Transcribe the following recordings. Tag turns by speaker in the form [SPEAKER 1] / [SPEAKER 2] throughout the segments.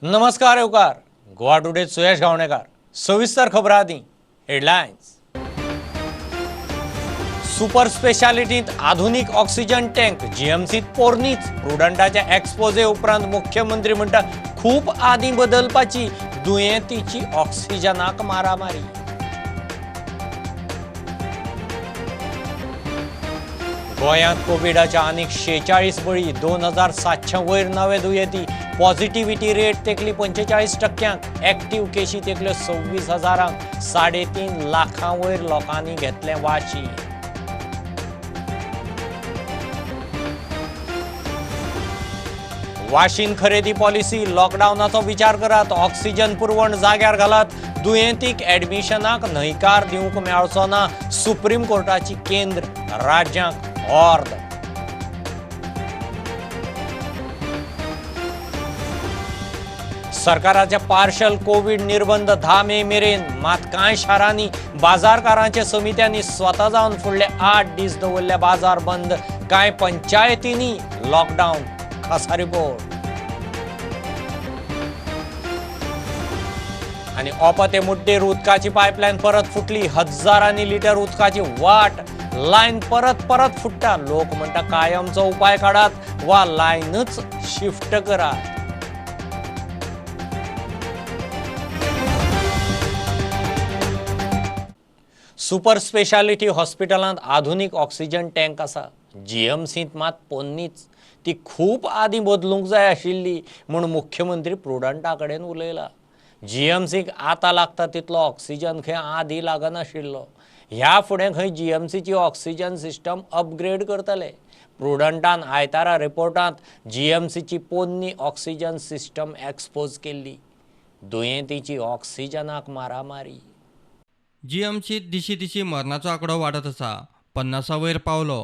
[SPEAKER 1] नमस्कार येवकार गोवा टुडे सुयश गावणेकार सविस्तर खबर आदी हेडलाइन्स। सुपर स्पेशालिटीत आधुनिक ऑक्सिजन टँक जीएमसीत पोरणीच प्रुडंटाच्या एक्सपोजे उपरांत मुख्यमंत्री म्हणटा खूप आदी बदलपाची दुयेंतीची ऑक्सिजनाक मारामारी। गोंयांत कोविडाच्या आनीक 46 बळी 2700 वयर नवे दुयेंती पॉझिटिव्हिटी रेट तेकली 45%, एक्टिव्ह केशी तेकल्यो 26,000, 3.5 लाखां वयर लोकांनी घेतले वाशी। वाशीन खरेदी पॉलिसी लॉकडावनाचो विचार करात, ऑक्सिजन पुरवण जाग्यार घालात, दुयेंतीक ऍडमिशनाक न्हयकार दिवंक मेळचो ना, सुप्रीम कोर्टाची केंद्र राज्यांक ऑर्डर। सरकाराचे पार्शल कोविड निर्बंध 10 मे मेरेन, मात कांय शारांनी बाजारकारांचे समित्यांनी स्वता जावन फुडले 8 दीस दवरले बाजार बंद, कांय पंचायतींनी लॉकडावन खासा रिपोर्ट। आणि ओपते मुड्डेर उदकाची पायपलायन परत फुटली, हजारांनी लिटर उदकाची वाट, लायन परत फुटता, लोक म्हणटा कायमचो उपाय काढात वा लायनच शिफ्ट करात। सुपर स्पेशालिटी हॉस्पिटलांत आधुनिक ऑक्सिजन टँक आसा, जीएमसीत मात पोन्नीच ती खूप आदी बदलूंक जाय आशिल्ली म्हूण मुख्यमंत्री प्रुडंटा कडेन उलयला। जीएमसीक आतां लागता तितलो ऑक्सिजन खंय आदी लागनाशिल्लो, ह्या फुडें खंय जीएमसीची ऑक्सिजन सिस्टम अपग्रेड करतले। प्रुडंटान आयतारा रिपोर्टांत जीएमसीची पोन्नी ऑक्सिजन सिस्टम एक्सपोज केल्ली, दुयेंतीची ऑक्सिजनाक मारामारी।
[SPEAKER 2] जीएमसीत दिशी मरणाचो आंकडो वाडत आसा, 50 वयर पावलो।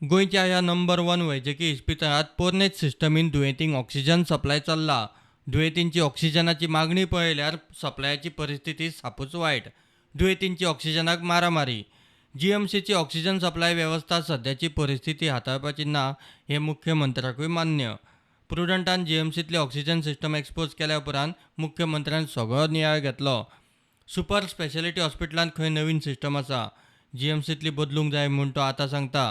[SPEAKER 2] गोंयच्या ह्या नंबर 1 वैजकी इस्पितळांत पोरणेच सिस्टमीन दुयेंतींक ऑक्सिजन सप्लाय चल्ला। दुयेंतींची ऑक्सिजनाची मागणी पळयल्यार सप्लायाची परिस्थिती सापूच वायट, दुयेंतींची ऑक्सिजनाक मारामारी। जीएमसीची ऑक्सिजन सप्लाय वेवस्था सद्याची परिस्थिती हाताळपाची ना हें मुख्यमंत्र्याकूय मान्य। प्रुडंटान जीएमसीतली ऑक्सिजन सिस्टम एक्सपोज केल्या उपरांत मुख्यमंत्र्यान सगळो नियाळ घेतलो। सुपर स्पेशालिटी हॉस्पिटलांत खंय नवीन सिस्टम आसा, जीएमसीतली बदलूंक जाय म्हूण तो आतां सांगता।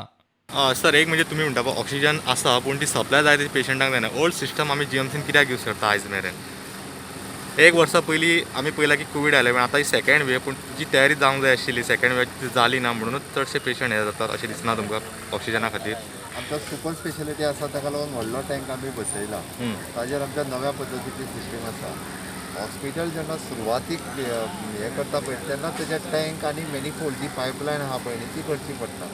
[SPEAKER 3] सर, एक म्हणजे तुम्ही म्हणटा ऑक्सिजन आसा पूण ती सप्लाय जाय ती पेशंटांक जायना। ओल्ड सिस्टम आमी जीएमसीन कित्याक यूज करता आयज मेरेन? 1 वर्सा पयलीं आमी पळयलां की कोवीड आयलें, आतां ही सेकंड वेव, पूण जी तयारी जावंक जाय आशिल्ली सेकंड वेव जाली ना, म्हणूनच चडशे पेशंट हे जातात अशें दिसना तुमकां ऑक्सिजना खातीर?
[SPEAKER 4] आमकां सुपर स्पेशालिटी आसा ताका लागून व्हडलो टँक आमी बसयला, ताजेर आमच्या नव्या पद्दतीची सिस्टम आसा। हॉस्पिटल जेन्ना सुरवातीक हे करता पळय तेन्ना तेजे टँक आनी मॅनिफोल्ड जी पायपलायन आहा पळय न्ही ती करची पडटा।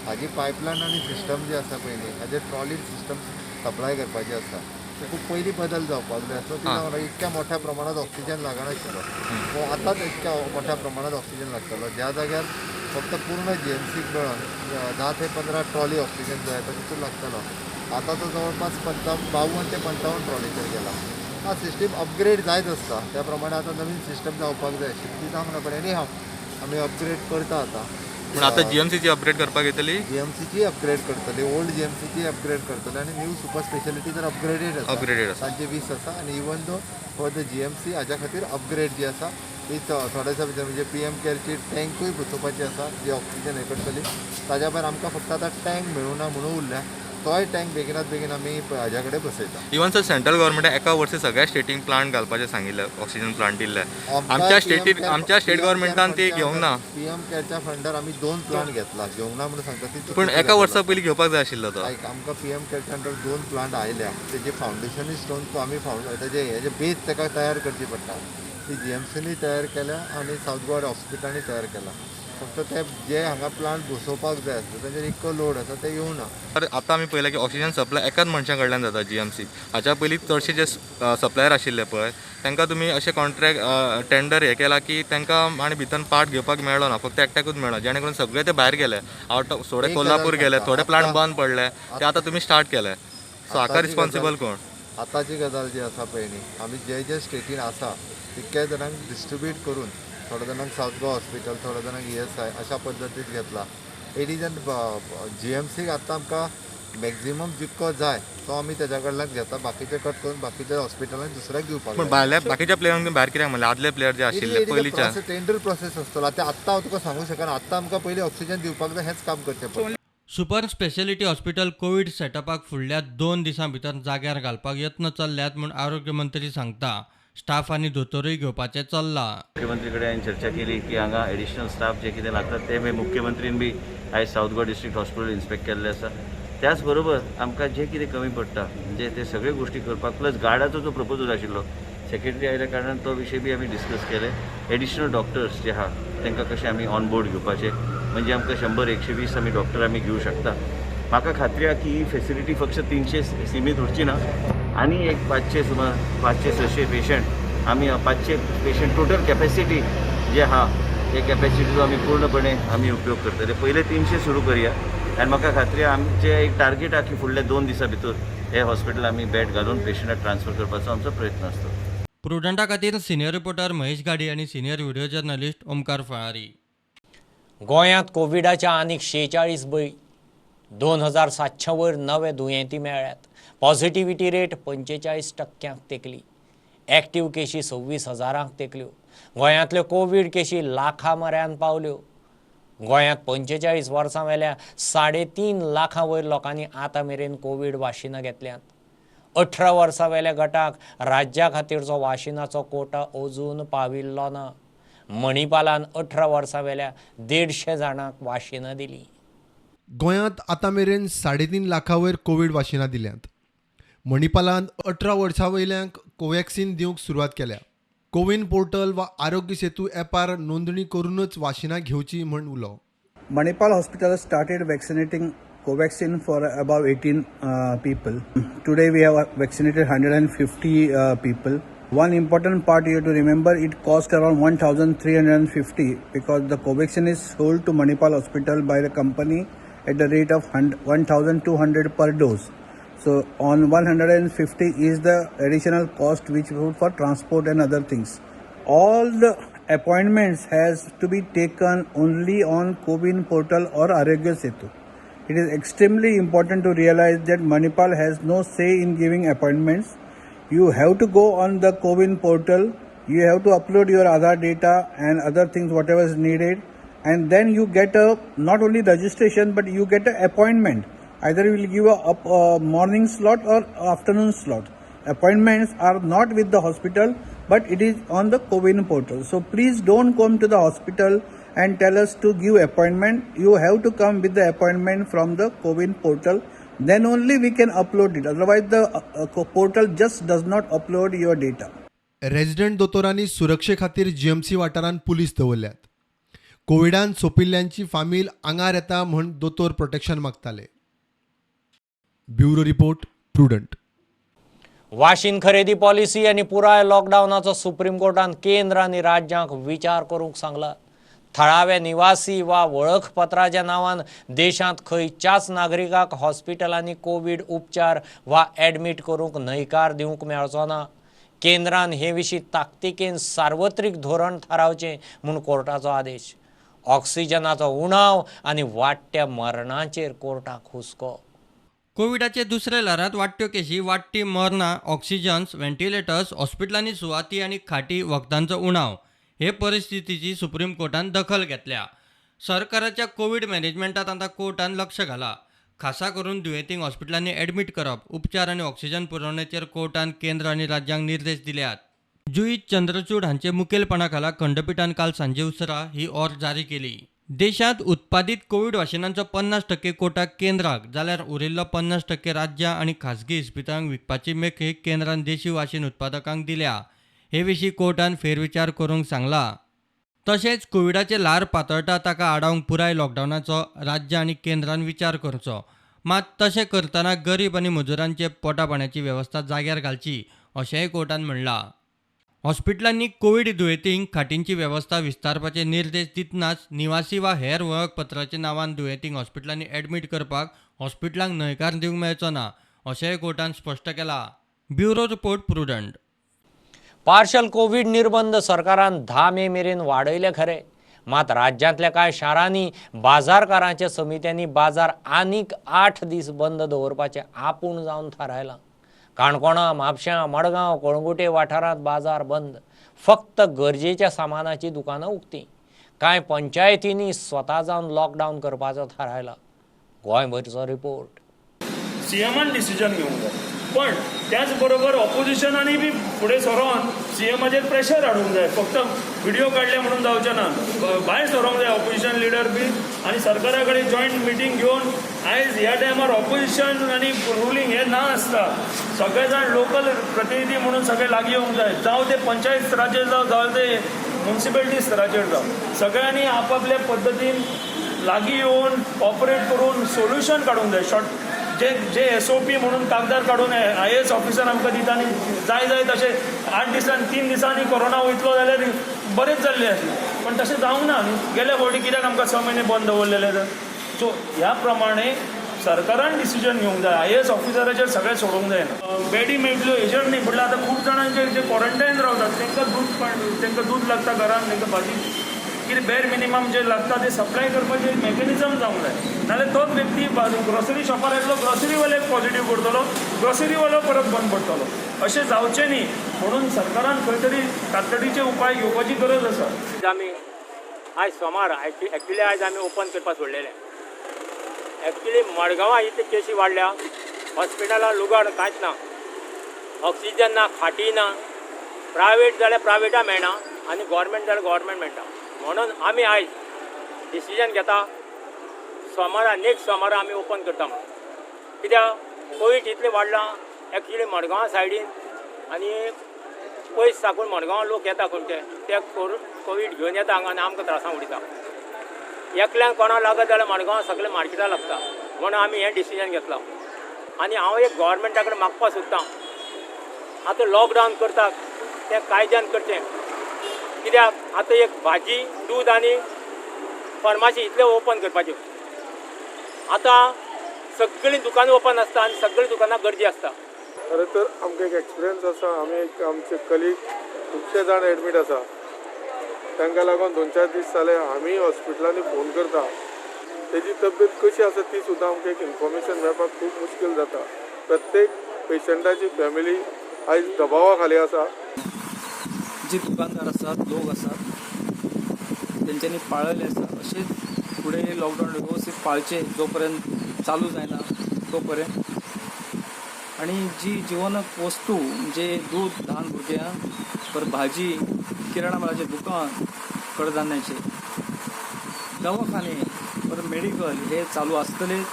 [SPEAKER 4] हाजी पायपलायन आनी सिस्टम जी आसा पळय न्ही हाजेर ट्रॉली सिस्टम सप्लाय करपाची आसा, ते खूब पयलीं बदल जावपाक जाय आसलो। कित्याक इतक्या मोठ्या प्रमाणात ऑक्सिजन लागनाशिल्लो, आतांच इतक्या मोठ्या प्रमाणात ऑक्सिजन लागतलो, ज्या जाग्यार फक्त पूर्ण जीएमसीक मेळोन 10 ते 15 ट्रॉली ऑक्सिजन जाय तो तितून लागतलो। आतां तो जवळपास 52 ते 55 ट्रॉलीचेर गेला। हा सिस्टम अपग्रेड जायत आसता, त्या प्रमाणे आतां नवीन सिस्टम जावपाक जाय आशिल्ली, ती जावंक ना, पण एनी हांव आमी अपग्रेड करता आतां।
[SPEAKER 3] पूण आतां जीएमसीची अपग्रेड करपाक येतली?
[SPEAKER 4] जीएमसीची अपग्रेड करतली, ओल्ड जीएमसीची अपग्रेड करतली आनी न्यू सुपर स्पेशालिटी तर अपग्रेडेड आसा, तांचे 20 आसा। आनी even though for the GMC हाज्या खातीर अपग्रेड जी आसा ती थोड्याशा भितर म्हणजे पीएम केअरची टँकूय बसोवपाची आसा जी ऑक्सिजन हे करतली। ताज्या भायर आमकां फक्त आतां टँक मेळूना म्हणून उरल्या, तोय टँक बेगिनात बेगीन आमी हाज्या कडेन बसयता।
[SPEAKER 3] इवन सर, सेंट्रल गव्हर्मेंटान एका वर्सा सगळ्या स्टेटीन प्लांट घालपाचें सांगिल्लें, ऑक्सिजन प्लांट दिल्ले। आमच्या स्टेट गव्हर्मेंटान ते घेवंक ना।
[SPEAKER 4] पीएम केअरच्या फंडार आमी 2 प्लांट घेतला, घेवंक ना म्हणून सांगता ती,
[SPEAKER 3] पूण एका वर्सा पयलीं घेवपाक जाय आशिल्लो तो।
[SPEAKER 4] आमकां पीएम केअरच्या अंडर 2 प्लांट आयल्या, तेजे फावंडेशनूय स्टोन तो आमी तेजे हेजे बेज ताका तयार करची पडटा, ती जीएमसीनी तयार केल्या आनी सावथ गोवा हॉस्पिटलांनी तयार केला। फक्त ते जे हांगा प्लांट बसोवपाक जाय आसता ताचेर इतको लोड आसा ते येवं ना।
[SPEAKER 3] तर आतां आमी पळयलां की ऑक्सिजन सप्लाय एकाच मनशा कडल्यान जाता जीएमसी। हाच्या पयलीं चडशे जे सप्लायर आशिल्ले पळय तांकां तुमी अशें कॉन्ट्रॅक्ट टेंडर हे केला की तांकां आनी भितर पार्ट घेवपाक मेळ्ळो ना, फक्त एकट्याकूच मेळ्ळो, जेणे करून सगळे ते भायर गेले, आवट ऑफ थोडे कोल्हापूर गेले, थोडे प्लांट बंद पडले, ते आतां तुमी स्टार्ट केले। सो हाका रिस्पॉन्सिबल कोण?
[SPEAKER 4] आतांची गजाल जी आसा पळय न्ही, आमी जे स्टेटीन आसा तितक्या जाणांक डिस्ट्रिब्यूट करून थोड्या जाणांक सावथ गोवा हॉस्पिटल, थोड्या जाणांक ESI अशा पद्दतीन घेतला। एडी जन जीएमसीक आतां आमकां मॅक्झिमम जितको जाय तो आमी तेज्या कडल्यान घेता, बाकीचे कट करून बाकीच्या हॉस्पिटलांत दुसऱ्याक दिवपाक
[SPEAKER 3] पण भायल्या बाकीच्या प्लेयरांक भायर कित्याक म्हणले आदले प्लेयर जे आशिल्ले पयलींच्या
[SPEAKER 4] टेंडर प्रोसेस आसतलो. आतां हांव तुका सांगूं शकना, आतां आमकां पयलीं ऑक्सिजन दिवपाक जाय हेंच काम करचें पडटा.
[SPEAKER 2] सुपर स्पेशालिटी हॉस्पिटल कोविड सेटअपाक फुडल्या 2 दिसां भितर जाग्यार घालपाक यत्न चल्ल्यात म्हूण आरोग्य मंत्री सांगता. स्टाफ आनी दोतोरूय घेवपाचें चल्लां.
[SPEAKER 5] मुख्यमंत्री कडेन हांवें चर्चा केली की हांगा एडिशनल स्टाफ जे कितें लागतात ते मुख्यमंत्रीन बी आयज south Goa district hospital inspect केल्लें आसा. त्याच बरोबर आमकां जे कितें कमी पडटा म्हणजे ते सगळे गोश्टी करपाक प्लस गार्डाचो जो प्रपोजल आशिल्लो सेक्रेटरी आयल्या कारणान तो विशय बी आमी डिस्कस केले. एडिशनल डॉक्टर्स जे आहा तांकां कशें आमी ऑन बोर्ड घेवपाचे म्हणजे आमकां 100-120 आमी डॉक्टर आमी घेवं शकता. म्हाका खात्री आहा की ही फेसिलिटी फक्त 300 सीमीत उरची ना, आनी एक 500 सुमार 500-600 पेशंट आमी 500 पेशंट टोटल कॅपॅसिटी जे आहा ते कॅपॅसिटीचो आमी पूर्णपणे आमी उपयोग करतले. पयले 300 सुरू करया आनी म्हाका खात्री आहा आमचे एक टार्गेट आहा की फुडल्या 2 दिसां भितर हे हॉस्पिटल आमी बेड घालून पेशंटाक ट्रान्सफर करपाचो आमचो प्रयत्न आसतो.
[SPEAKER 2] प्रुडंटा खातीर सिनियर रिपोर्टर महेश गाडी आनी senior video journalist Omkar Phalari.
[SPEAKER 1] गोंयांत कोविडाच्या आनीक 46 बळी, 2700 वयर नवे दुयेंती मेळ्ळ्यात. पॉझिटिव्हिटी रेट 45% तेंकली. एक्टीव केशी 26,000 तेंकल्यो. गोंयांतल्यो कोविड केशी लाखा मऱ्यान पावल्यो. गोंयांत 45 वर्सां वेल्या 3.5 लाखां वयर लोकांनी आतां मेरेन कोविड वाशिनां घेतल्यात. 18 वर्सां वेल्या गटाक राज्या खातीरचो वाशिनाचो कोटा अजून पाविल्लो ना. मणिपालान 18 वर्सां वेल्या 150 जाणांक वाशिनां दिलीं.
[SPEAKER 6] गोंयांत आतां मेरेन 3.5 लाखां वयर कोवीड वाशिनां दिल्यांत. मणिपालांत 18 वर्सां वयल्यांक कोव्हॅक्सिन दिवंक सुरवात केल्या. कोविन पोर्टल वा आरोग्य सेतू ॲपार नोंदणी करूनच वाशिनां घेवची म्हण उलो.
[SPEAKER 7] Manipal Hospital started vaccinating Covaxin for about 18 people. Today we have vaccinated 150 people. One important part you have to remember, it cost around 1,350 because the Covaxin is sold to Manipal Hospital by the company at the rate of 1,200 per dose. So on 150 is the additional cost which would for transport and other things. All the appointments has to be taken only on CoWIN portal or Arogya Setu. It is extremely important to realize that Manipal has no say in giving appointments. You have to go on the CoWIN portal, you have to upload your Aadhaar data and other things whatever is needed, and then you get a not only registration but you get an appointment. Either you will give a morning slot or afternoon slot. Appointments are not with the hospital but it is on the CoWIN portal. So please don't come to the hospital and tell us to give appointment. You have to come with the appointment from the CoWIN portal. Then only we can upload it. Otherwise the portal just does not upload your data.
[SPEAKER 6] Resident दोतोरांनी सुरक्षे खातीर GMC वाठारांत police दवरल्यात. कोविडान सोंपिल्ल्यांची फामील आंगार येता म्हण दोतोर protection मागताले. Bureau report Prudent.
[SPEAKER 1] वाशीन खरेदी पॉलिसी आनी पुराय लॉकडावनाचो सुप्रीम कोर्टान केंद्र आनी राज्यांक विचार करूंक सांगला. थळाव्या निवासी वा वळखपत्राच्या नांवान देशांत खंयच्याच नागरिकाक हॉस्पिटलांनी कोविड उपचार वा ॲडमीट करूंक न्हयकार दिवंक मेळचो ना. केंद्रान हे विशीं ताकतिकेन सार्वत्रीक धोरण थारावचें म्हूण कोर्टाचो आदेश. ऑक्सिजनाचो उणाव आनी वाडट्या मरणांचेर कोर्टाक हुस्को.
[SPEAKER 2] कोविडाचे दुसरे ल्हारांत वाडट्यो केशी, वाडटी मरणां, ऑक्सिजन्स, व्हेंटिलेटर्स, हॉस्पिटलांनी सुवाती आनी खाटी वखदांचो उणाव हे परिस्थितीची सुप्रीम कोर्टान दखल घेतल्या. सरकाराच्या कोविड मॅनेजमेंटात आतां कोर्टान लक्ष घाला. खासा करून दुयेंतींक हॉस्पिटलांनी ॲडमीट करप, उपचार आनी ऑक्सिजन पुरवण्याचेर कोर्टान केंद्र आनी राज्यांक निर्देश दिल्यात. जुईत चंद्रचूड हांचे मुखेलपणा खाला खंडपीठान काल सांजे उसरा ही ऑर्डर जारी केली. देशांत उत्पादीत कोविड वाशिनांचो 50% कोटा केंद्राक जाल्यार उरिल्लो 50% राज्यां आनी खासगी इस्पितळांक विकपाची मेकळीक केंद्रान देशी वाशीन उत्पादकांक दिल्या. हे विशीं कोर्टान फेरविचार करूंक सांगला. तशेंच कोविडाचे ल्हार पातळटा ताका आडावंक पुराय लॉकडावनाचो राज्य आनी केंद्रान विचार करचो. मात तशें करतना गरीब आनी मजुरांचे पोटापाण्याची वेवस्था जाग्यार घालची अशेंय कोर्टान म्हणलां. हॉस्पिटलांनी कोविड दुयेंतींक खाटींची वेवस्था विस्तारपाचे निर्देश दितनाच निवासी वा हेर वळखपत्राच्या नांवान दुयेंतींक हॉस्पिटलांनी ॲडमीट करपाक हॉस्पिटलांक न्हयकार दिवंक मेळचो ना अशेंय कोर्टान स्पश्ट केलां. Bureau report prudent.
[SPEAKER 1] Partial Covid निर्बंध सरकारान 10 मे मेरेन वाडयले खरे, मात राज्यांतल्या कांय शारांनी बाजारकारांच्या समित्यांनी बाजार आनीक 8 दीस बंद दवरपाचें आपूण जावन थारायलां. काणकोणा, म्हापश्यां, मडगांव, कळंगुटे वाठारांत बाजार बंद. फक्त गरजेच्या सामानाची दुकानां उक्तीं. कांय पंचायतींनी स्वता जावन लॉकडावन करपाचो थारायला. गोंयभरचो रिपोर्ट.
[SPEAKER 8] सीएमान डिसिजन घेवंक जाय, पण त्याच बरोबर ऑपोजिशनांनी बी फुडें सरोन सीएमाचेर प्रेशर हाडूंक जाय. फक्त व्हिडिओ काडले म्हणून जावचें ना, भायर सरोंक जाय ऑपोजिशन लिडर बी आनी सरकारा कडेन जॉयंट मिटींग घेवन. आयज ह्या टायमार ऑपोजिशन आनी रुलींग हें ना आसता. सगळे जाण लोकल प्रतिनिधी म्हणून सगळे लागीं येवंक जाय, जावं ते पंचायत स्तराचेर जावं ते म्युन्सिपालिटी स्तराचेर जावं. सगळ्यांनी आपापल्या पद्दतीन लागीं येवन ऑपरेट करून सोल्युशन काडूंक जाय. जे SOP म्हणून कागदार काडून IAS ऑफिसर आमकां दिता न्ही, जाय तशें 8 दिसांनी 3 दिसांनी कोरोना वयतलो जाल्यार बरेंच जाल्लें आसलें. पण तशें जावंक ना न्ही. गेल्या फावटी कित्याक आमकां 6 म्हयने बंद दवरलेले तर. सो ह्या प्रमाणे सरकारान डिसिजन घेवंक जाय. IAS ऑफिसराचेर सगळें सोडूंक जायना. बेडी मेळटल्यो हेजेर न्ही, म्हटल्यार आतां खूब जाणांचे जे क्वॉरंटायन रावतात तांकां दूद लागता घरान, तांकां भाजी कितें बेर मिनिमम जे लागता ते सप्लाय करपाचें मेकॅनिझम जावंक जाय. नाल्यार तोच व्यक्ती ग्रोसरी शॉपार येतलो, ग्रोसरीवाल्याक पॉझिटीव करतलो, ग्रोसरीवालो परत बंद पडटलो. अशें जावचें न्ही म्हणून सरकारान खंय तरी तातडीचे उपाय घेवपाची गरज आसा.
[SPEAKER 1] आमी आयज सोमार एक्चुली आयज आमी ओपन करपाक सोडलेलें. एक्चुली मडगांवां इतले केसी वाडल्या, हॉस्पिटलां लुगड कांयच ना, ऑक्सिजन ना, खाटी ना, प्रायवेट जाल्यार प्रायवेटा मेळना आनी गव्हर्मेंट जाल्यार गव्हर्मेंट मेळटा. म्हणून आमी आयज डिसिजन घेता सोमारा नेक्स्ट सोमारा आमी ओपन करता म्हणून. कित्याक कोवीड इतलें वाडलां एक्चुली मडगांवा सायडीन आनी पयस साकून मडगांवा लोक येता खंयचे ते कोवीड घेवन येता हांगा आनी आमकां त्रासां उडयता. एकल्यान कोणा लागत जाल्यार मडगांवा सगळें मार्केटां लागता. म्हणून आमी हें डिसिजन घेतलां. आनी हांव एक गव्हर्मेंटा कडेन मागपाक सोदतां, आतां लॉकडावन करता तें कायद्यान करचें. कित्याक आतां एक भाजी, दूद आनी फार्मासी इतले ओपन करपाच्यो. आतां सगळीं दुकानां ओपन आसता आनी सगळीं दुकानां गर्दी आसता.
[SPEAKER 9] खरें तर आमकां एक एक्सपिरियन्स आसा. आमचे कलीग खुबशे जाण एडमीट आसा, तांकां लागून 2-4 दीस जाले आमी हॉस्पिटलांनी फोन करता. तेजी तब्येत कशी आसा ती सुद्दां आमकां एक इन्फॉर्मेशन मेळपाक खूब मुश्कील जाता. प्रत्येक पेशंटाची फॅमिली आयज दबावा खाली आसा.
[SPEAKER 10] जे दुकानदार आसात, लोक आसात, तेंच्यांनी पाळले आसा अशें फुडें लॉकडावन वेवस्थीत पाळचे जो पर्यंत चालू जायना तो पर्यंत. आनी जी जिवनक वस्तू म्हणजे दूद ल्हान भुरग्यांक, परत भाजी, किराणा मालाचें दुकान, कडधान्याचे दवाखाने, परत मेडिकल हे चालू आसतलेच.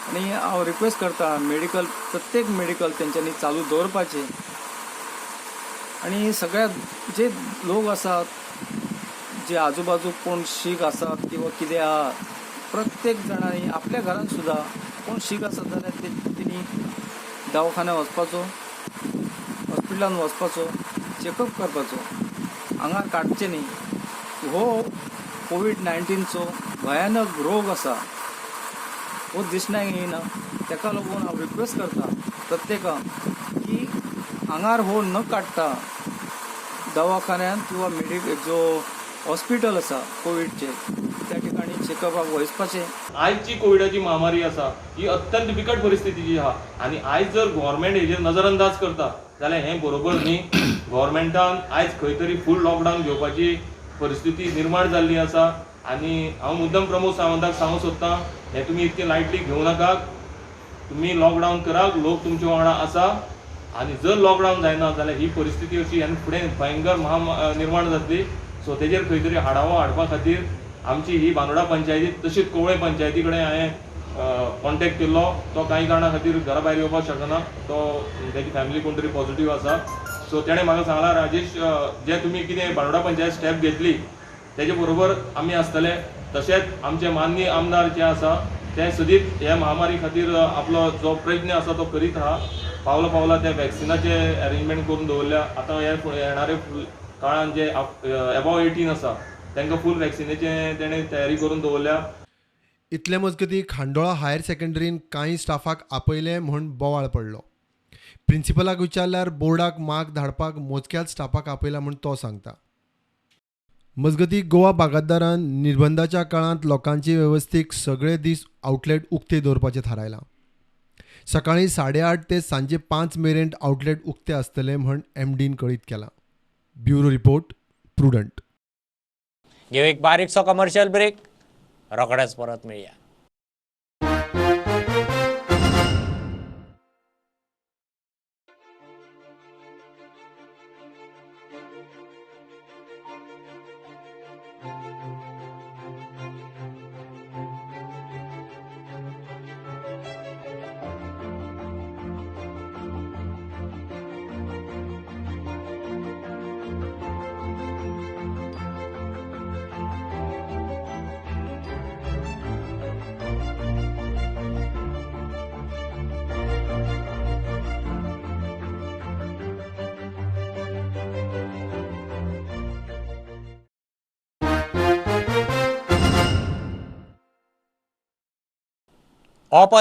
[SPEAKER 10] आनी हांव रिक्वेस्ट करता प्रत्येक मेडिकल तेंच्यांनी चालू दवरपाचें. आनी सगळ्यात जे लोक आसात, जे आजूबाजू कोण शीक आसात किंवा कितें आहा, प्रत्येक जाणांनी आपल्या घरान सुद्दां कोण शीक आसत जाल्यार तेणी दवाखान्यात वचपाचो, हॉस्पिटलान वचपाचो, चॅकअप करपाचो, आंगार काडचें न्ही. हो कोवीड-19चो भयानक रोग आसा, हो दिसण्याक येना. ताका लागून हांव रिक्वेस्ट करता प्रत्येकाक की आंगार हो न काडटा दवाखान्यात किंवा जो हॉस्पिटल आसा कोविडचे त्या ठिकाणी चेकअपाक वचपाचें.
[SPEAKER 11] आयज जी कोविडाची महामारी आसा ही अत्यंत बिकट परिस्थितीची आहा आनी आयज जर गव्हर्मेंट हेजेर नजरअंदाज करता जाल्यार हें बरोबर न्ही. गव्हर्मेंटान आयज खंय तरी फूल लॉकडावन घेवपाची परिस्थिती निर्माण जाल्ली आसा आनी हांव मुद्दम प्रमोद सावंताक सांगूं सोदतां हें तुमी इतकें लायटली घेवं नाकात. तुमी लॉकडावन करात, लोक तुमच्या वांगडा आसा आनी जर लॉकडावन जायना जाल्यार ही परिस्थिती अशी आनी फुडें भयंकर निर्माण जातली. सो तेजेर खंय तरी आढावो हाडपा खातीर आमची ही बांदोडा पंचायती तशीच कवळे पंचायती कडेन हांवें कॉन्टेक्ट केल्लो. तो कांय जाणां खातीर घरा भायर येवपाक शकना, तो तेजी फॅमिली कोण तरी पॉझिटीव आसा. सो तेणें म्हाका सांगलां राजेश जे तुमी कितें बांदोडा पंचायत स्टेप घेतली तेजे बरोबर आमी आसतले. तशेंच आमचे माननीय आमदार जे आसा ते सदीत ह्या महामारी खातीर आपलो जो प्रयत्न आसा तो करीत आहा. पावला पावला त्या वॅक्सिनाचे अरेंजमेंट करून दवरल्या. आतां हे येणारे काळान जे अबाव 18 आसा तांकां फूल वॅक्सिनेचे तेणें तयारी करून दवरल्या.
[SPEAKER 6] इतले मजगतीं खांडोळा हायर सेकंडरीन कांय स्टाफाक आपयले म्हूण बोवाळ पडलो. प्रिंसिपलाक विचारल्यार बोर्डाक मार्क धाडपाक मोजक्याच स्टाफाक आपयला म्हूण तो सांगता. मजगती गोवा बागायतदारान निर्बंधाच्या काळांत लोकांचे वेवस्थीक सगळे दीस आउटलेट उक्ते दवरपाचें थारायलां. सकाळीं 8:30 ते सांजे 5 मेरेन आउटलेट उक्ते आसतले म्हण MDन कळीत केलां. Bureau report prudent.
[SPEAKER 1] घेऊ एक बारीकसो कमर्शियल ब्रेक, रोखडेच परत मेळया.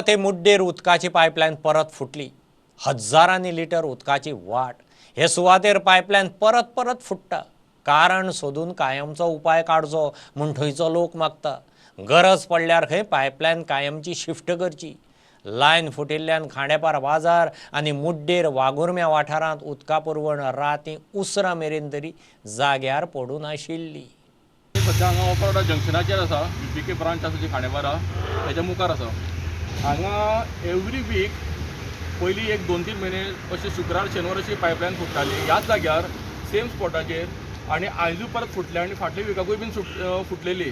[SPEAKER 1] ते मुड्डेर उदकाची पायपलायन परत फुटली. हजारांनी लिटर उदकाची वाट. हे सुवातेर पायपलायन परत परत फुटता. कारण सोदून कायमचो उपाय काडचो म्हूण थंयचो लोक मागता. गरज पडल्यार खंय पायपलायन कायमची शिफ्ट करची. लायन फुटिल्ल्यान खांडेपार बाजार आनी मुड्डेर वागुर्म्या वाठारांत उदका पुरवण रातीं उसरां मेरेन तरी जाग्यार पडून आशिल्ली.
[SPEAKER 11] सध्या हांगा ओपराडा जंक्शनाचेर आसा. BPK ब्रांच आसा जी खांडेपारा तेच्या मुखार आसा. हांगा एवरी वीक पयलीं एक 2-3 म्हयने अशे शुक्रार शेनवार अशी पायपलायन फुटताली ह्याच जाग्यार सेम स्पॉटाचेर. आनी आयजूय परत फुटले आनी फाटल्या विकाकूय बीन फुटलेली.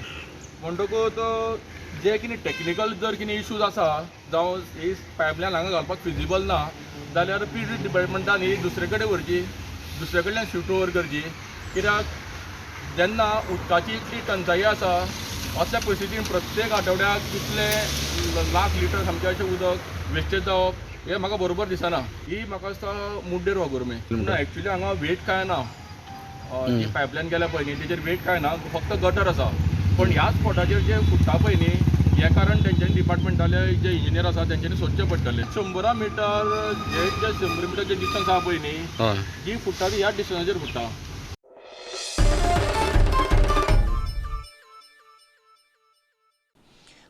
[SPEAKER 11] म्हणटकूच जे कितें टॅक्निकल जर कितें इश्यूज आसा जावं ही पायपलायन हांगा घालपाक फिजिबल ना जाल्यार PD डिपार्टमेंटान ही दुसरे कडेन व्हरची, दुसरे कडल्यान शिफ्ट ओवर करची. कित्याक जेन्ना उदकाची इतली टंचाई आसा असल्या परिस्थितीन प्रत्येक आठवड्याक कितले लाख लिटर सामकें अशें उदक वेस्टेज जावप हें म्हाका बरोबर दिसना. ही म्हाका दिसता मुड्डेर वागुर्मे. एक्चुली हांगा वेट कांय ना. जी पायपलायन गेल्या पळय न्ही तेजेर वेट कांय ना, फक्त गटर आसा. पण ह्या स्पॉटाचेर जे फुटता पळय न्ही हे कारण तेंच्यांनी डिपार्टमेंटाले जे इंजिनियर आसा तेंच्यांनी सोदचें पडटलें. 100 मिटर जे 100 मिटर जे डिस्टन्स आहा पळय न्ही जी फुटता ती ह्याच डिस्टन्साचेर फुटता.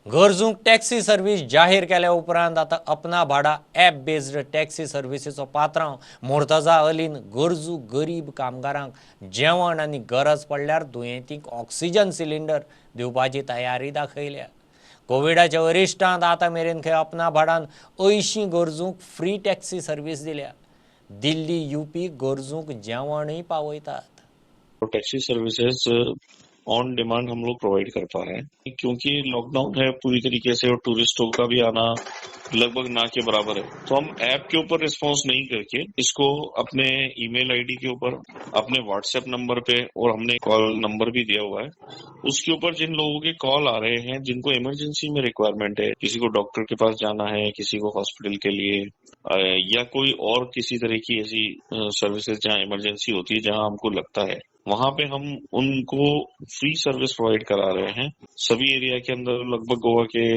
[SPEAKER 1] गरजूंक टॅक्सी सर्व्हिस जाहीर केल्या उपरांत आतां अपना भाडा ॲप बेस्ड टॅक्सी सर्व्हिसीचो पात्रांव मुर्तजा अलीन गरजू गरीब कामगारांक जेवण आनी गरज पडल्यार दुयेंतींक ऑक्सिजन सिलिंडर दिवपाची तयारी दाखयल्या. कोविडाच्या वरिश्टांत आतां मेरेन खंय अपना भाडान 80 गरजूंक फ्री टॅक्सी सर्व्हिस दिल्या. दिल्ली UP गरजूंक जेवणय पावयतात.
[SPEAKER 12] टैक्सी सर्विसेज ऑन डिमांड हम लोग प्रोवाइड कर पा रहे हैं क्योंकि लॉकडाउन है पूरी तरीके से और टूरिस्टों का भी आना लगभग ना के बराबर है. तो हम ऐप के ऊपर रिस्पॉन्स नहीं करके इसको अपने ईमेल आईडी के ऊपर, अपने व्हाट्सएप नंबर पे, और हमने कॉल नंबर भी दिया हुआ है, उसके ऊपर जिन लोगों के कॉल आ रहे हैं जिनको इमरजेंसी में रिक्वायरमेंट है, किसी को डॉक्टर के पास जाना है, किसी को हॉस्पिटल के लिए या कोई और किसी तरह की ऐसी सर्विसेज जहाँ इमरजेंसी होती है, जहाँ हमको लगता है वहां पे हम उनको फ्री सर्विस प्रोवाइड करा रहे हैं. सभी एरिया के अंदर, लगभग गोवा के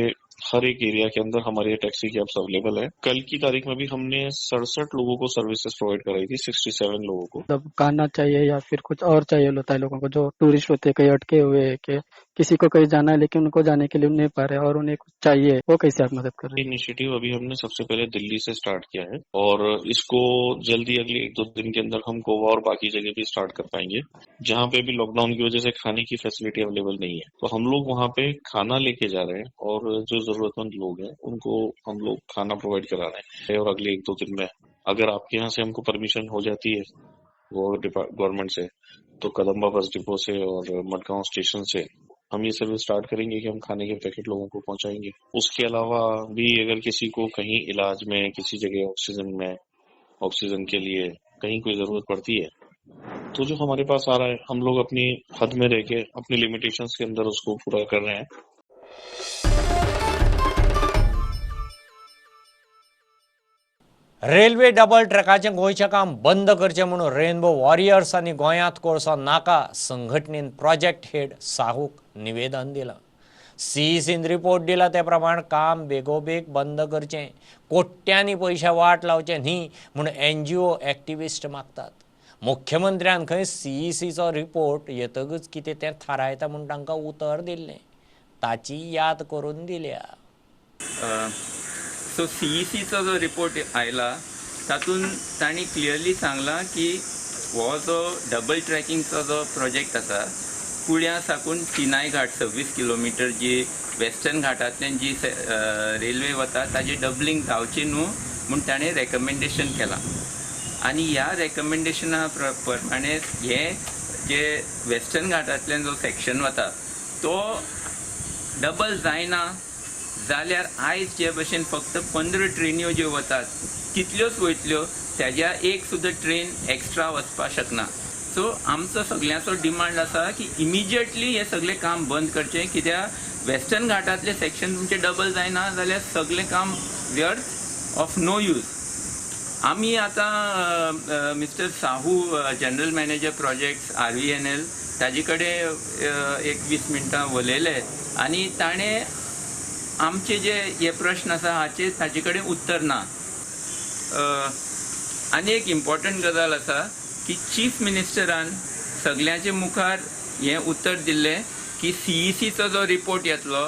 [SPEAKER 12] हर एक एरिया के अंदर हमारे टैक्सी कैब्स अवेलेबल है. कल की तारीख में भी हमने 67 लोगों को सर्विसेज प्रोवाइड कराई थी, 67 लोगों को.
[SPEAKER 13] मतलब खाना चाहिए या फिर कुछ और चाहिए होता है लोगों को, जो टूरिस्ट होते हैं कहीं अटके हुए है कि किसी को कहीं जाना है लेकिन उनको जाने के लिए नहीं पा रहे और उन्हें कुछ चाहिए, वो कैसे आप मदद कर रहे हैं?
[SPEAKER 12] इनिशिएटिव अभी हमने सबसे पहले दिल्ली से स्टार्ट किया है और इसको जल्दी अगले 1-2 दिन के अंदर हम गोवा और बाकी जगह भी स्टार्ट कर पाएंगे जहाँ पे भी लॉकडाउन की वजह से खाने की फैसिलिटी अवेलेबल नहीं है. तो हम लोग वहाँ पे खाना लेके जा रहे हैं और जो जरूरतमंद लोग हैं उनको हम लोग खाना प्रोवाइड करा रहे हैं. और अगले 1-2 दिन में अगर आपके यहाँ से हमको परमिशन हो जाती है गवर्नमेंट से, तो कदम्बा बस डिपो से और मडगांव स्टेशन से हम ये सर्विस स्टार्ट करेंगे कि हम खाने के पैकेट लोगों को पहुंचाएंगे. उसके अलावा भी अगर किसी को कहीं इलाज में, किसी जगह ऑक्सीजन के लिए कहीं कोई जरूरत पड़ती है, तो जो हमारे पास आ रहा है हम लोग अपनी हद में रह के अपनी लिमिटेशंस के अंदर उसको पूरा कर रहे हैं.
[SPEAKER 1] रेल्वे डबल ट्रॅकाचें गोंयचें काम बंद करचें म्हणून रेनबो वॉरियर्स आनी गोंयांत कोळसो नाका संघटनेन प्रोजेक्ट हेड साहूक निवेदन दिलां. CECन रिपोर्ट दिला ते प्रमाण काम बेगोबेग बंद करचें, कोट्यांनी पयशे वाट लावचे न्ही म्हूण NGO एक्टिविस्ट मागतात. मुख्यमंत्र्यान खंय CECचो रिपोर्ट येतकच कितें तें थारायता म्हूण तांकां उतर दिल्लें ताची याद करून दिल्या.
[SPEAKER 14] सो CECचो जो रिपोर्ट आयला तातूंत तांणी क्लियरली सांगलां की हो जो डबल ट्रॅकिंगचो जो प्रोजेक्ट आसा कुळ्या साकून सिनाय घाट 26 किलोमिटर जी वेस्टर्न घाटांतल्यान जी रेल्वे वता ताजें डबलिंग जावचें न्हू म्हूण ताणें रेकमेंडेशन केलां. आनी ह्या रेकमेंडेशना प्रमाणे हे जे वेस्टर्न घाटांतल्यान जो सेक्शन वता तो डबल जायना जाल्यार आयज जे भशेन फक्त 15 ट्रेन्यो ज्यो वतात तितल्योच वयतल्यो, त्याच्या एक सुद्दां ट्रेन एक्स्ट्रा वचपाक शकना. सो आमचो सगळ्यांचो डिमांड आसा की इमिजिएटली हे सगळें काम बंद करचें, कित्याक वेस्टर्न घाटांतले सेक्शन तुमचे डबल जायना जाल्यार सगळें काम व्यर्थ ऑफ नो यूज. आमी आतां mister Sahu general manager projects RVNL ताजे कडेन एक 20 मिनटां उलयले आनी ताणें आमचे जे हे प्रश्न आसा हाचे ताजे कडेन उत्तर ना. आनी एक इम्पॉर्टंट गजाल आसा की चीफ मिनिस्टरान सगळ्यांचे मुखार हें उत्तर दिल्लें की CECचो जो रिपोर्ट येतलो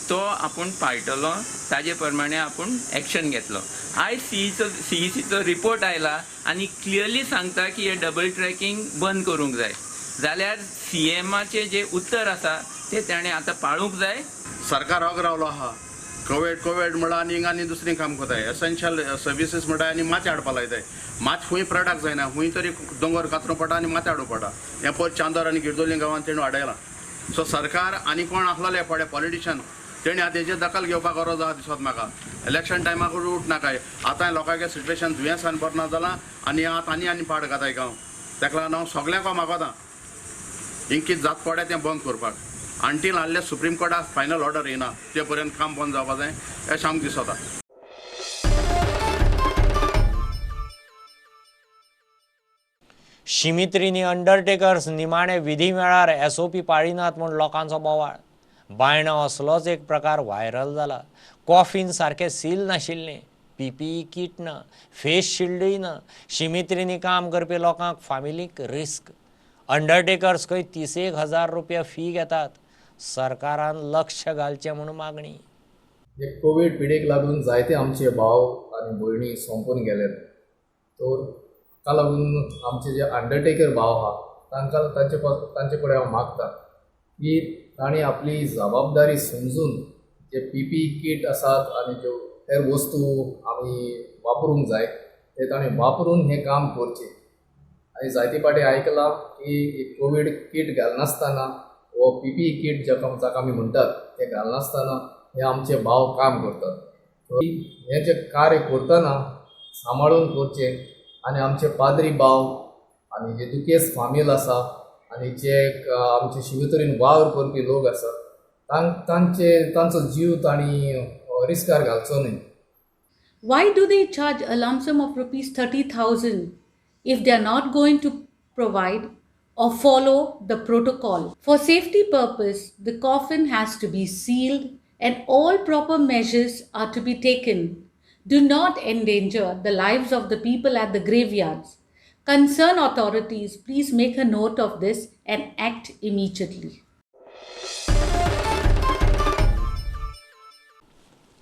[SPEAKER 14] तो आपूण पाळटलो, ताजे प्रमाणे आपूण एक्शन घेतलो. आयज CECचो रिपोर्ट आयला आनी क्लियरली सांगता की हे डबल ट्रॅकिंग बंद करूंक जाय, जाल्यार CMचे जे उत्तर आसा ते ताणें आतां पाळूंक जाय.
[SPEAKER 15] सरकार होग रावलो आहा कोविड म्हणटा आनी दुसरी काम कोताय एसेंशियल सर्विसीस म्हणटा आनी माती हाडपा लायताय. मात खूंय प्रोडक्ट जायना, खूंय तरी दोंगर कातरो पडटा आनी माती हाडूं पडटा. हें पळय चांदोर आनी गिरदोली गांवांत तेणें हाडयलां. सो सरकार आनी कोण आसलोले पडे पॉलिटिशियन तेणी आतां हेजेर दखल घेवपाक गरज आसा दिसत म्हाका. इलेक्शन टायमाक उठ नाकाय. आतां लोकांचे सिच्युएशन दुयेंसान बरें जालां आनी आतां आनी पाड घाताय गांव. ताका लागून हांव सगळ्यांक मागता हिंग कितें जात पडे तें बंद करपाक. अंटील हाडले सुप्रीम कोर्टाक फायनल ऑर्डर येना ते पर्यंत काम बंद जावपा जाय अशें आमकां दिसता.
[SPEAKER 1] शिमित्रींनी अंडरटेकर्स निमाणे विधी वेळार SOP पाळिनात म्हूण लोकांचो बोवाळ. बायणां असलोच एक प्रकार व्हायरल जाला. कॉफीन सारकें सील नाशिल्लें, PPE किट ना, फेस शिल्डूय ना. शिमित्रींनी काम करपी लोकांक फामिलीक रिस्क. अंडरटेकर्स खंय 31,000 रुपया फी घेतात. सरकारान लक्ष घालचें म्हूण मागणी.
[SPEAKER 16] कोविड पिडेक लागून जायते आमचे भाव आनी भयणी सोंपून गेले. तर ताका लागून आमचे जे अंडरटेकर भाव आहा तांचे कडेन हांव मागता की तांणी आपली जबाबदारी समजून जे PPE किट आसात आनी ज्यो हेर वस्तू आमी वापरूंक जाय ते ताणें वापरून हें काम करचें. आनी जायते फावटी आयकलां की कोविड किट घालनासतना वो PPE किट जाका आमी म्हणटात ते घालनासतना हे आमचे भाव काम करतात. हें जें कार्य करतना सांबाळून करचें आनी आमचे पाद्री भाव आनी जे दुखेस्त फामील आसा आनी जे आमचे शिवतरेन वावर करपी लोक आसा तांचो जीव तांणी रिस्कार घालचो न्हय.
[SPEAKER 17] Why do they charge a lump sum of rupees 30,000 if they are not going to provide or follow the protocol? For safety purpose, the coffin has to be sealed and all proper measures are to be taken. Do not endanger the lives of the people at the graveyards. Concerned authorities, please make a note of this and act immediately.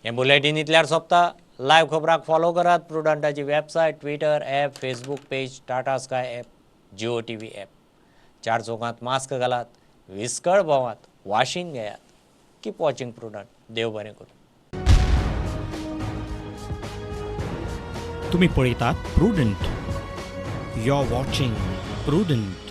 [SPEAKER 1] हे bulletin इतल्यार सोंपता. Live खबराक follow करात. प्रुडंटाची website, Twitter, app, Facebook page, Tata Sky app, Jio TV app. चार चौकांत mask घालात, विस्कळ भोंवात, वाशीन घेयात. Keep watching prudent. देव बरें करूं.
[SPEAKER 18] तुम्ही पळयतात Prudent. You are watching prudent.